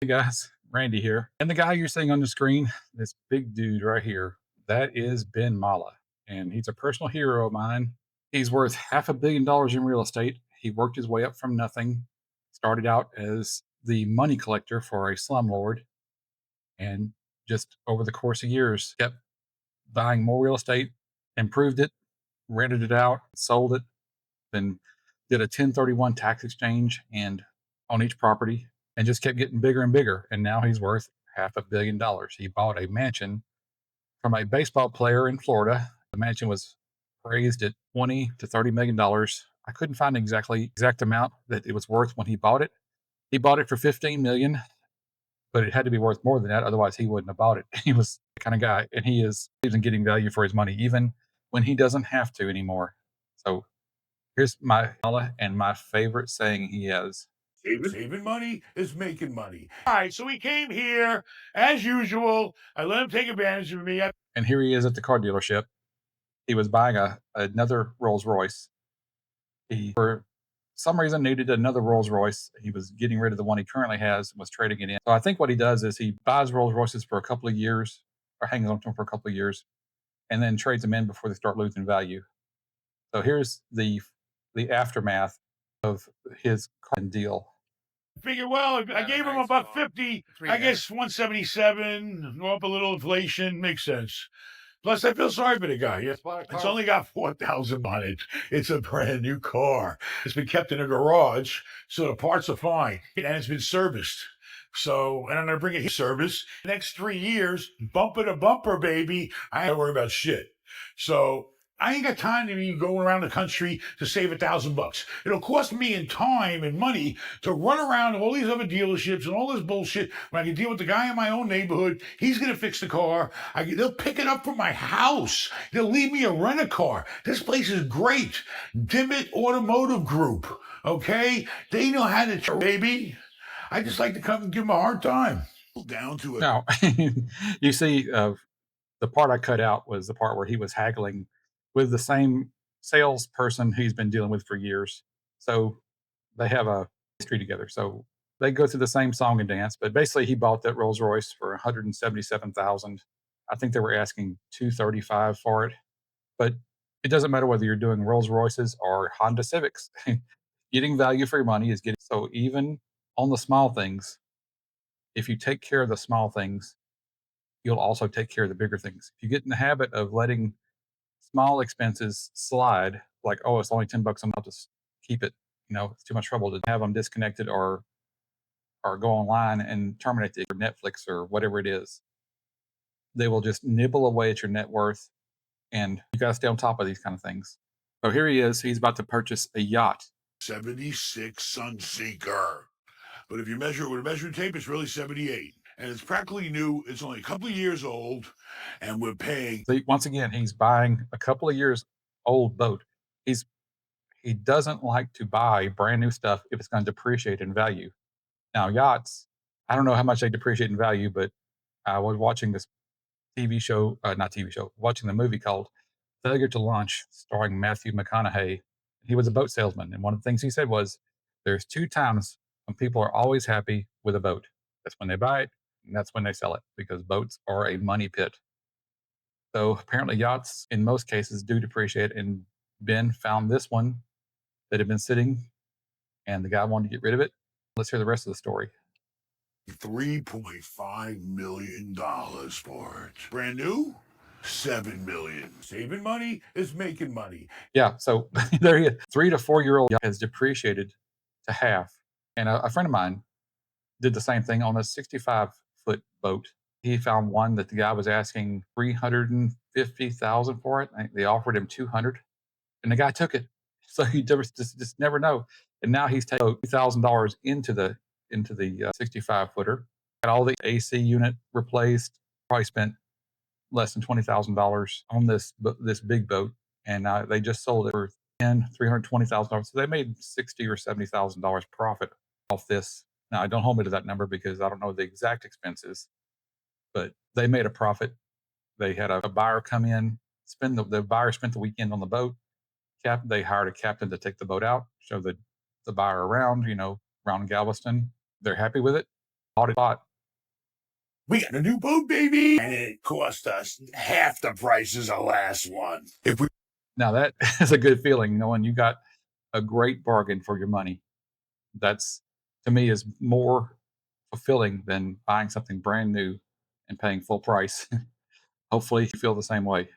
Hey guys, Randy here. And the guy you're seeing on the screen, this big dude right here, that is Ben Mala. And he's a personal hero of mine. He's worth $500 million in real estate. He worked his way up from nothing, started out as the money collector for a slumlord, and just over the course of years kept buying more real estate, improved it, rented it out, sold it, then did a 1031 tax exchange and on each property and just kept getting bigger and bigger. And now he's worth $500 million. He bought a mansion from a baseball player in Florida. The mansion was appraised at 20 to $30 million. I couldn't find the exact amount that it was worth when he bought it. He bought it for 15 million, but it had to be worth more than that. Otherwise, he wouldn't have bought it. He was the kind of guy, and he is even getting value for his money, even when he doesn't have to anymore. So here's my and my favorite saying he has. Saving money is making money. All right, so he came here as usual. I let him take advantage of me. And here he is at the car dealership. He was buying another Rolls Royce. He, for some reason, needed another Rolls Royce. He was getting rid of the one he currently has, was trading it in. So I think what he does is he buys Rolls Royces for a couple of years, or hangs on to them for a couple of years, and then trades them in before they start losing value. So here's the aftermath of his car deal. Figure, well, I gave him about 50, I guess 177, go up a little inflation, makes sense. Plus, I feel sorry for the guy. Yeah, it's only got 4,000 on it. It's a brand new car. It's been kept in a garage, so the parts are fine, and it's been serviced. So, and I'm gonna bring it here service. Next 3 years, bumper to bumper, baby. I ain't worry about shit. So I ain't got time to be going around the country to save $1,000. It'll cost me in time and money to run around all these other dealerships and all this bullshit when I can deal with the guy in my own neighborhood. He's gonna fix the car. They'll pick it up from my house. They'll leave me a rent a car. This place is great. Dimmitt Automotive Group. Okay, they know how to, baby. I just like to come and give them a hard time. Down to it. Now, you see, the part I cut out was the part where he was haggling with the same salesperson he's been dealing with for years. So they have a history together. So they go through the same song and dance. But basically, he bought that Rolls Royce for 177,000. I think they were asking 235 for it. But it doesn't matter whether you're doing Rolls Royces or Honda Civics. Getting value for your money is getting so even on the small things. If you take care of the small things, you'll also take care of the bigger things. If you get in the habit of letting small expenses slide, like, oh, it's only $10 a month, I'll just keep it. It's too much trouble to have them disconnected or go online and terminate the Netflix or whatever it is. They will just nibble away at your net worth, and you got to stay on top of these kind of things. So here he is. He's about to purchase a yacht. 76 Sunseeker. But if you measure it with a measuring tape, it's really 78. And it's practically new. It's only a couple of years old. And we're paying. See, once again, he's buying a couple of years old boat. He doesn't like to buy brand new stuff if it's going to depreciate in value. Now, yachts, I don't know how much they depreciate in value, but I was watching this TV show, not TV show, watching the movie called Failure to Launch, starring Matthew McConaughey. He was a boat salesman. And one of the things he said was, there's two times when people are always happy with a boat. That's when they buy it, and that's when they sell it, because boats are a money pit. So apparently, yachts in most cases do depreciate. And Ben found this one that had been sitting, and the guy wanted to get rid of it. Let's hear the rest of the story. $3.5 million for it. Brand new? 7 million. Saving money is making money. Yeah, so there he is. 3 to 4 year old has depreciated to half. And a friend of mine did the same thing on a 65-foot boat. He found one that the guy was asking 350,000 for it. They offered him 200, and the guy took it. So he just never know. And now he's taken $2,000 into the 65 footer. Got all the AC unit replaced. Probably spent less than $20,000 on this big boat, and they just sold it for $320,000. So they made $60,000 or $70,000 profit off this. Now, don't hold me to that number because I don't know the exact expenses, but they made a profit. They had a buyer come in, the buyer spent the weekend on the boat. They hired a captain to take the boat out, show the buyer around, around Galveston. They're happy with it. bought it, bought. We got a new boat, baby, and it cost us half the price as the last one. If we Now that is a good feeling, knowing you got a great bargain for your money. That's, to me, is more fulfilling than buying something brand new and paying full price. Hopefully, you feel the same way.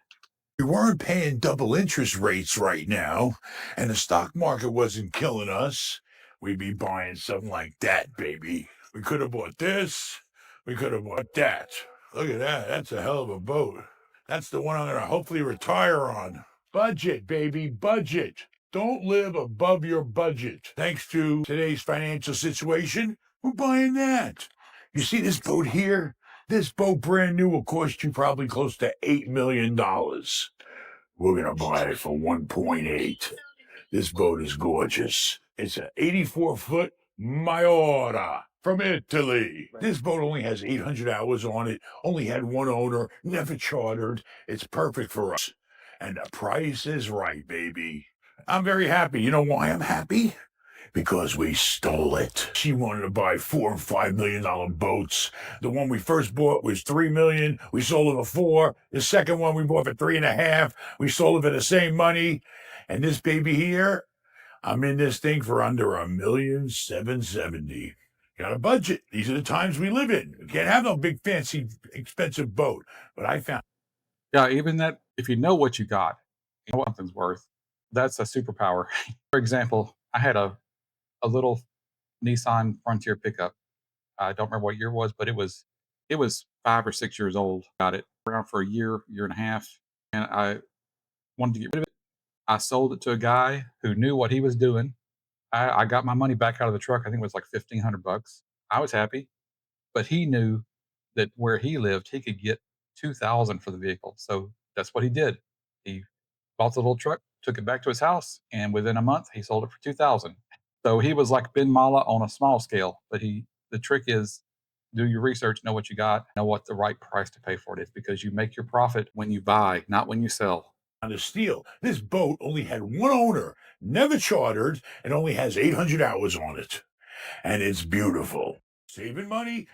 we weren't paying double interest rates right now, and the stock market wasn't killing us, we'd be buying something like that, baby. We could have bought this. We could have bought that. Look at that. That's a hell of a boat. That's the one I'm going to hopefully retire on. Budget, baby, budget. Don't live above your budget. Thanks to today's financial situation, we're buying that. You see this boat here? This boat brand new will cost you probably close to $8 million. We're going to buy it for 1.8. This boat is gorgeous. It's an 84-foot Maiora from Italy. This boat only has 800 hours on it, only had one owner, never chartered. It's perfect for us. And the price is right, baby. I'm very happy. You know why I'm happy? Because we stole it. She wanted to buy $4 or $5 million boats. The one we first bought was $3 million. We sold it for 4. The second one we bought for 3.5. We sold it for the same money. And this baby here, I'm in this thing for under $1,770,000. Got a budget. These are the times we live in. We can't have no big, fancy, expensive boat. But I found. Yeah, even that, if you know what you got, you know what something's worth, that's a superpower. For example, I had a little Nissan Frontier pickup. I don't remember what year it was, but it was 5 or 6 years old. Got it around for a year, year and a half, and I wanted to get rid of it. I sold it to a guy who knew what he was doing. I got my money back out of the truck. I think it was like $1,500. I was happy, but he knew that where he lived, he could get 2,000 for the vehicle. So that's what he did. He bought the little truck, took it back to his house, and within a month, he sold it for 2,000. So he was like Ben Mala on a small scale. But the trick is, do your research, know what you got, know what the right price to pay for it is, because you make your profit when you buy, not when you sell. On a steal. This boat only had one owner, never chartered, and only has 800 hours on it. And it's beautiful. Saving money,